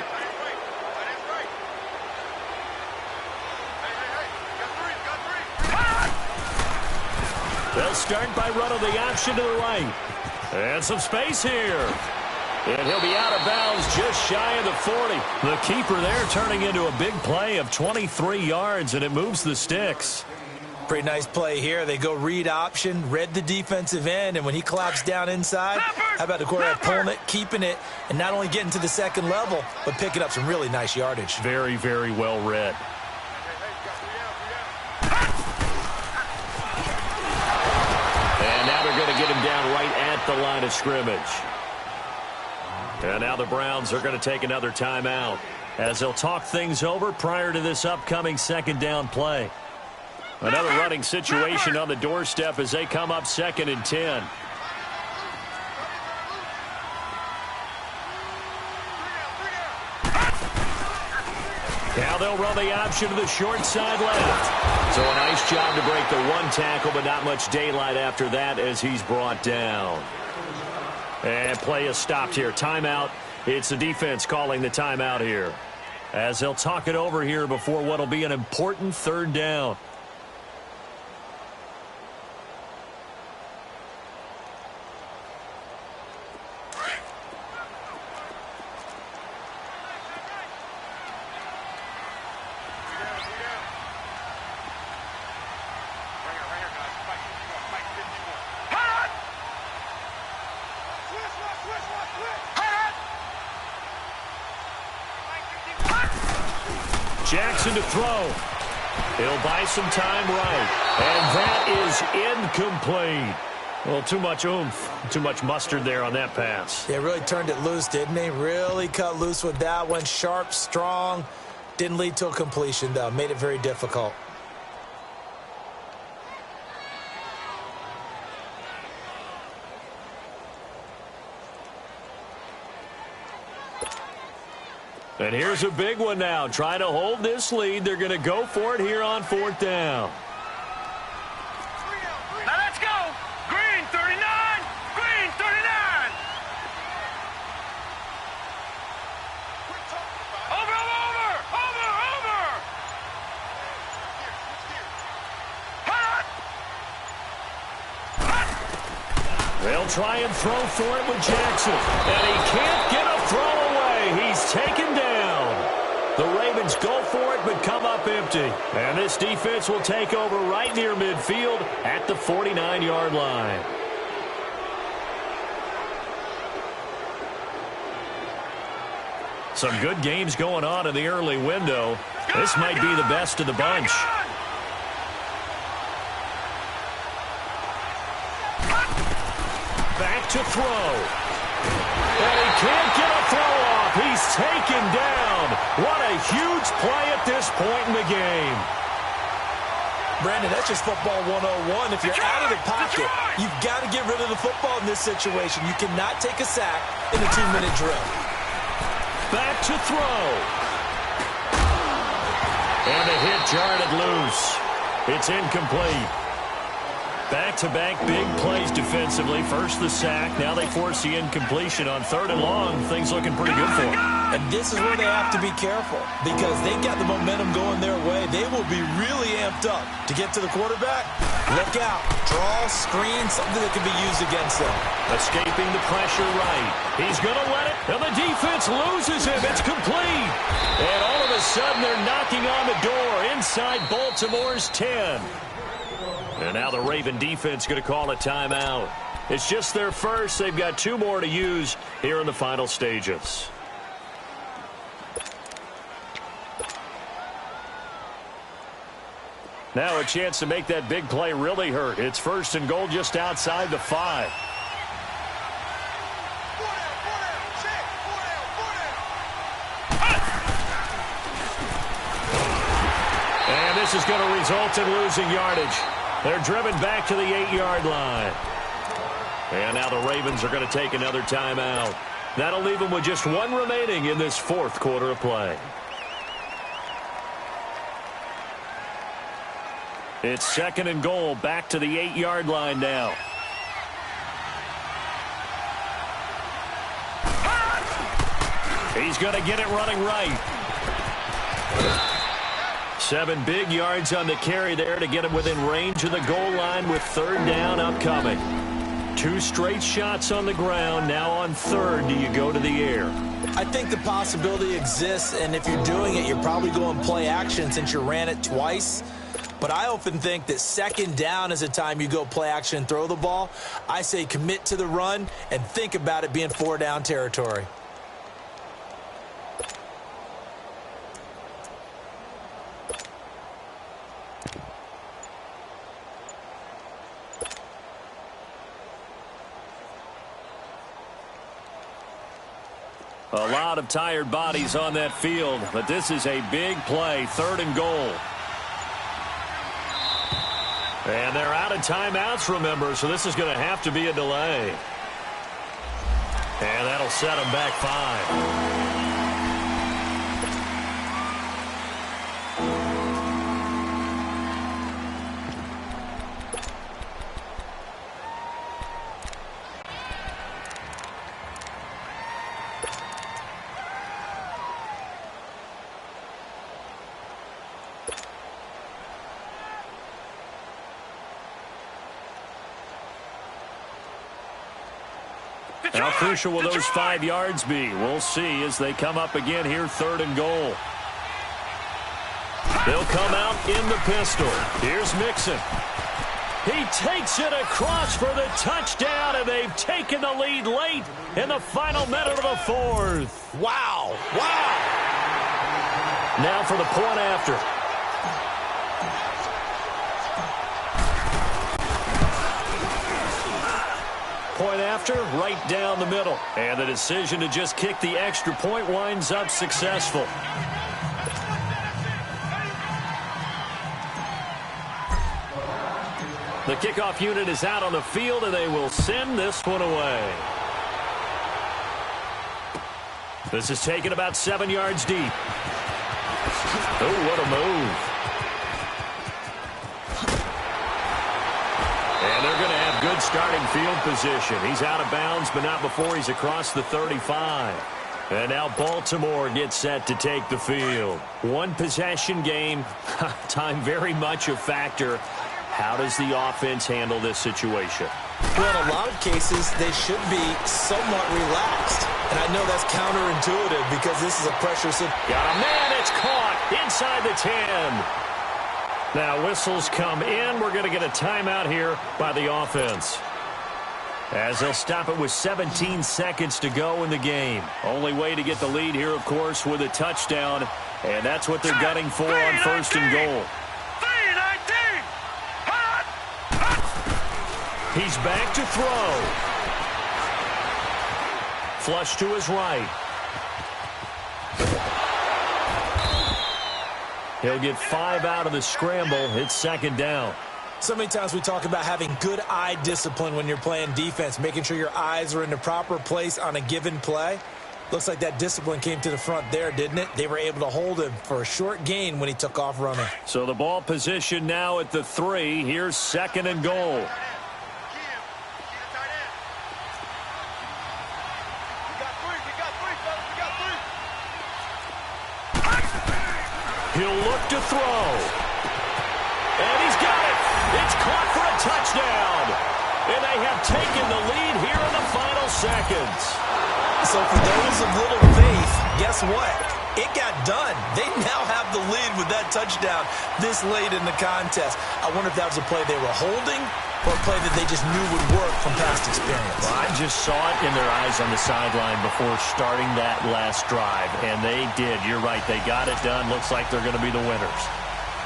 They'll start by running the option to the right. And some space here. And he'll be out of bounds just shy of the 40. The keeper there turning into a big play of 23 yards, and it moves the sticks. Pretty nice play here. They go read option, read the defensive end, and when he collapsed down inside, how about the quarterback pulling it, keeping it, and not only getting to the second level, but picking up some really nice yardage. Very, very well read. And now they're going to get him down right at the line of scrimmage. And now the Browns are going to take another timeout as they'll talk things over prior to this upcoming second down play. Another running situation on the doorstep as they come up 2nd and 10. Now they'll run the option to the short side left. So a nice job to break the one tackle, but not much daylight after that as he's brought down. And play is stopped here. Timeout. It's the defense calling the timeout here, as they'll talk it over here before what will be an important 3rd down. Jackson to throw. He'll buy some time right. And that is incomplete. Well, too much oomph, too much mustard there on that pass. Yeah, really turned it loose, didn't he? Really cut loose with that one. Sharp, strong. Didn't lead to a completion, though. Made it very difficult. And here's a big one now. Trying to hold this lead. They're going to go for it here on 4th down. Now let's go. Green 39. Green 39. Over. They'll try and throw for it with Jackson. And he can't get a throw away. He's taken down. The Ravens go for it but come up empty. And this defense will take over right near midfield at the 49-yard line. Some good games going on in the early window. This might be the best of the bunch. Back to throw. And he can't get a throw off. He's taken down. What a huge play at this point in the game. Brandon, that's just football 101. If you're out of the pocket, you've got to get rid of the football in this situation. You cannot take a sack in a 2-minute drill. Back to throw. And the hit jarred it loose. It's incomplete. Back-to-back big plays defensively. First the sack. Now they force the incompletion on 3rd and long. Things looking pretty good for them. And this is where they have to be careful because they've got the momentum going their way. They will be really amped up to get to the quarterback. Look out. Draw, screen, something that can be used against them. Escaping the pressure right. He's going to let it. And the defense loses him. It's complete. And all of a sudden they're knocking on the door inside Baltimore's 10. And now the Raven defense going to call a timeout. It's just their first. They've got 2 more to use here in the final stages. Now a chance to make that big play really hurt. It's 1st and goal just outside the 5. And this is going to result in losing yardage. They're driven back to the 8-yard line. And now the Ravens are going to take another timeout. That'll leave them with just 1 remaining in this 4th quarter of play. It's 2nd and goal, back to the 8-yard line now. He's going to get it running right. 7 big yards on the carry there to get him within range of the goal line with 3rd down upcoming. 2 straight shots on the ground. Now on 3rd, do you go to the air? I think the possibility exists, and if you're doing it, you're probably going play action since you ran it twice. But I often think that 2nd down is a time you go play action and throw the ball. I say commit to the run and think about it being 4-down territory. A lot of tired bodies on that field, but this is a big play, 3rd and goal. And they're out of timeouts, remember, so this is going to have to be a delay. And that'll set them back 5. How crucial will those 5 yards be? We'll see as they come up again here, 3rd and goal. They'll come out in the pistol. Here's Mixon. He takes it across for the touchdown, and they've taken the lead late in the final minute of the 4th. Wow. Wow. Now for the point after. Point after, right down the middle. And the decision to just kick the extra point winds up successful. The kickoff unit is out on the field, and they will send this one away. This is taken about 7 yards deep. Oh, what a move. And they're going to have good starting field position. He's out of bounds, but not before he's across the 35. And now Baltimore gets set to take the field. One possession game. Time very much a factor. How does the offense handle this situation? Well, in a lot of cases, they should be somewhat relaxed. And I know that's counterintuitive because this is a pressure situation. Got a man, it's caught inside the 10. Now whistles come in. We're going to get a timeout here by the offense, as they'll stop it with 17 seconds to go in the game. Only way to get the lead here, of course, with a touchdown. And that's what they're gunning for on first and goal. He's back to throw. Flush to his right. He'll get 5 out of the scramble. It's second down. So many times we talk about having good eye discipline when you're playing defense, making sure your eyes are in the proper place on a given play. Looks like that discipline came to the front there, didn't it? They were able to hold him for a short gain when he took off running. So the ball position now at the 3. Here's second and goal. He'll look to throw. And he's got it. It's caught for a touchdown. And they have taken the lead here in the final seconds. So for those of little faith, guess what? It got done. They now have the lead with that touchdown this late in the contest. I wonder if that was a play they were holding or a play that they just knew would work from past experience. Well, I just saw it in their eyes on the sideline before starting that last drive, and they did. You're right. They got it done. Looks like they're going to be the winners.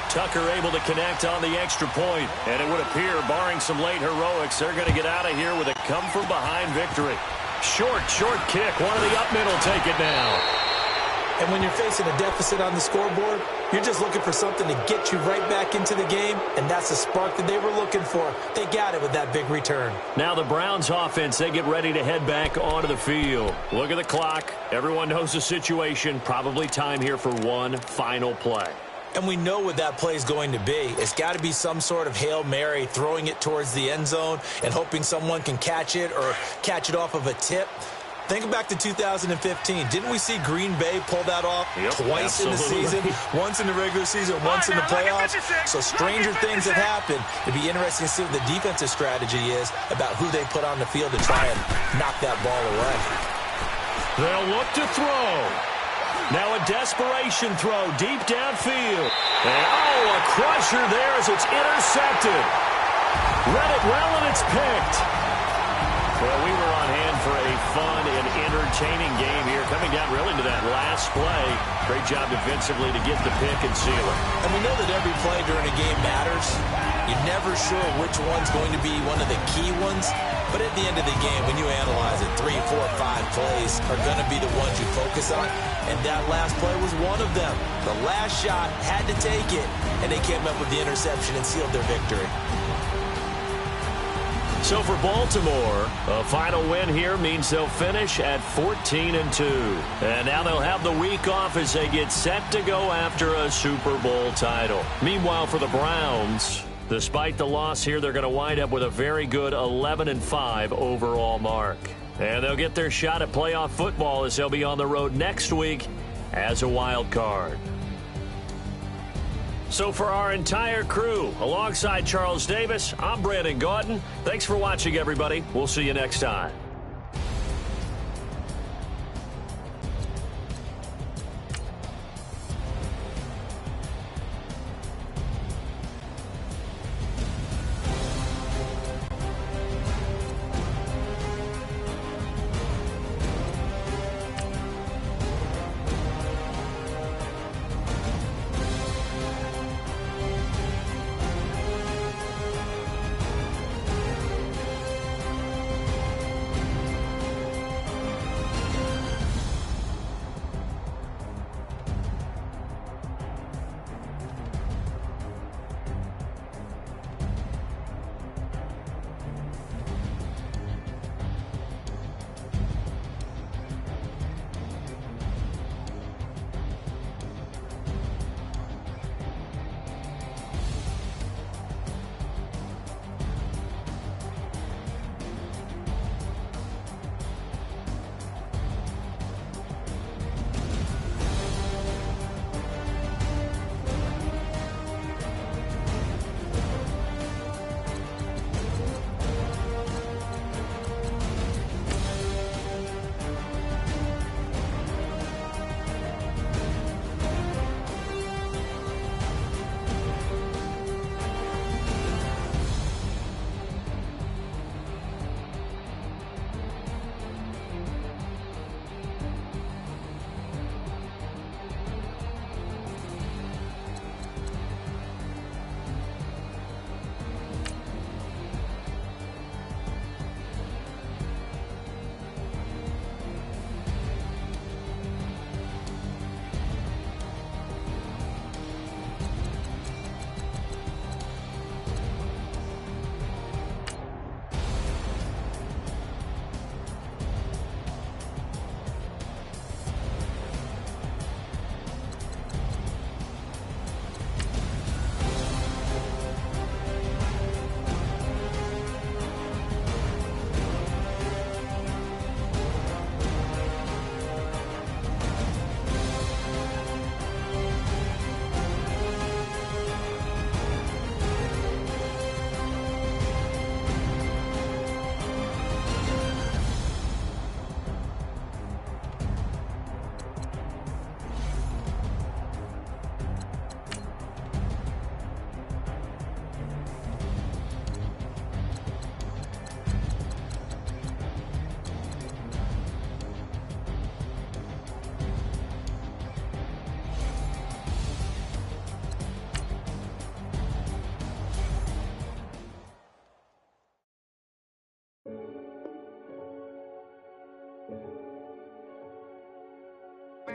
Tucker able to connect on the extra point, and it would appear, barring some late heroics, they're going to get out of here with a come-from-behind victory. Short kick. One of the up middle take it now. And when you're facing a deficit on the scoreboard, you're just looking for something to get you right back into the game, and that's the spark that they were looking for. They got it with that big return. Now the Browns offense, they get ready to head back onto the field. Look at the clock. Everyone knows the situation. Probably time here for one final play. And we know what that play is going to be. It's got to be some sort of Hail Mary, throwing it towards the end zone and hoping someone can catch it or catch it off of a tip. Think back to 2015. Didn't we see Green Bay pull that off twice in the season? Once in the regular season, once in the playoffs. So stranger things have happened. It'd be interesting to see what the defensive strategy is about who they put on the field to try and knock that ball away. They'll look to throw. Now a desperation throw deep downfield. And, a crusher there as it's intercepted. Read it well, and it's picked. Well, we were on hand for a fun and entertaining game here, coming down really to that last play. Great job defensively to get the pick and seal it. And we know that every play during a game matters. You're never sure which one's going to be one of the key ones. But at the end of the game, when you analyze it, 3, 4, 5 plays are going to be the ones you focus on. And that last play was one of them. The last shot had to take it, and they came up with the interception and sealed their victory. So for Baltimore, a final win here means they'll finish at 14-2. And now they'll have the week off as they get set to go after a Super Bowl title. Meanwhile, for the Browns, despite the loss here, they're going to wind up with a very good 11-5 overall mark. And they'll get their shot at playoff football as they'll be on the road next week as a wild card. So for our entire crew, alongside Charles Davis, I'm Brandon Gaudin. Thanks for watching, everybody. We'll see you next time.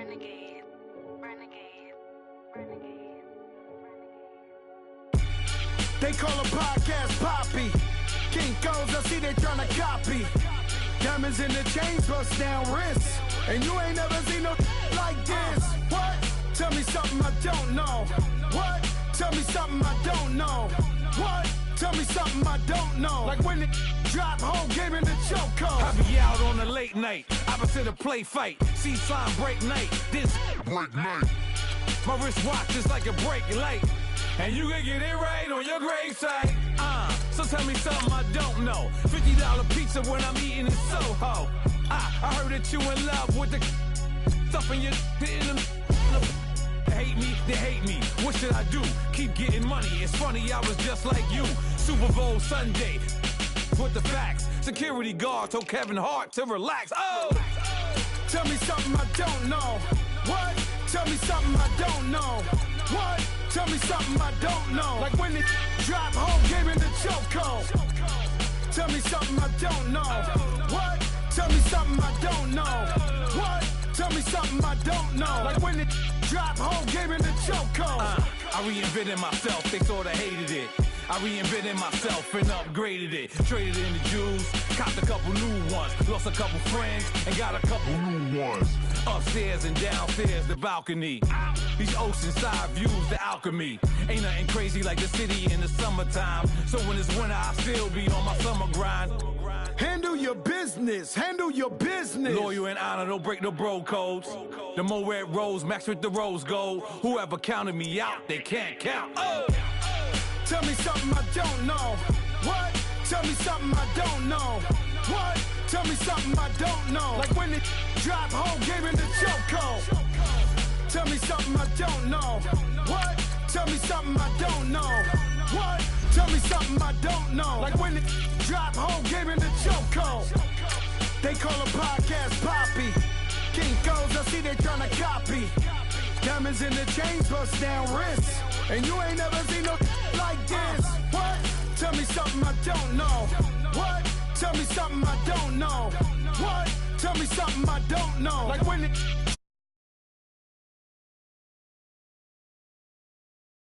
Renegade, renegade, renegade, renegade. They call a podcast Poppy. Kinkos, I see they tryna copy. Diamonds in the chains, bust down wrists. And you ain't never seen no like this. What? Tell me something I don't know. What? Tell me something I don't know. What? Tell me something I don't know. Like when it drop, whole game in the chokehold. I be out on a late night, opposite a play fight. See sign break night, this break night. My wristwatch is like a brake light. And you can get it right on your gravesite. So tell me something I don't know. $50 pizza when I'm eating in Soho. I heard that you in love with the stuff in your in them. They hate me, they hate me. What should I do? Keep getting money. It's funny, I was just like you. Super Bowl Sunday. With the facts. Security guard told Kevin Hart to relax. Oh! Tell me something I don't know. What? Tell me something I don't know. What? Tell me something I don't know. Like when it drop, whole game in the chokehold. Tell me something I don't know. What? Tell me something I don't know. What? Tell me something I don't know. Like when it drop, whole game in the chokehold. I reinvented myself, they sorta hated it. I reinvented myself and upgraded it. Traded in the Jews, copped a couple new ones. Lost a couple friends and got a couple new ones. Upstairs and downstairs, the balcony. These oceanside views, the alchemy. Ain't nothing crazy like the city in the summertime. So when it's winter, I still be on my summer grind. Handle your business, handle your business. Loyal and honor, don't break the bro codes. The more red rose, max with the rose gold. Whoever counted me out, they can't count. Oh! Tell me something I don't know. What? Tell me something I don't know. What? Tell me something I don't know. Like when it drop, whole game in the chokehold. Tell me something I don't know. What? Tell me something I don't know. What? Tell me something I don't know. Like when it drop, whole game in the chokehold. They call a podcast Poppy. Kinkos, I see they tryna copy. Diamonds in the chains, bust down wrists. And you ain't never seen no like this. What? Tell me something I don't know. What? Tell me something I don't know. What? Tell me something I don't know. Like when it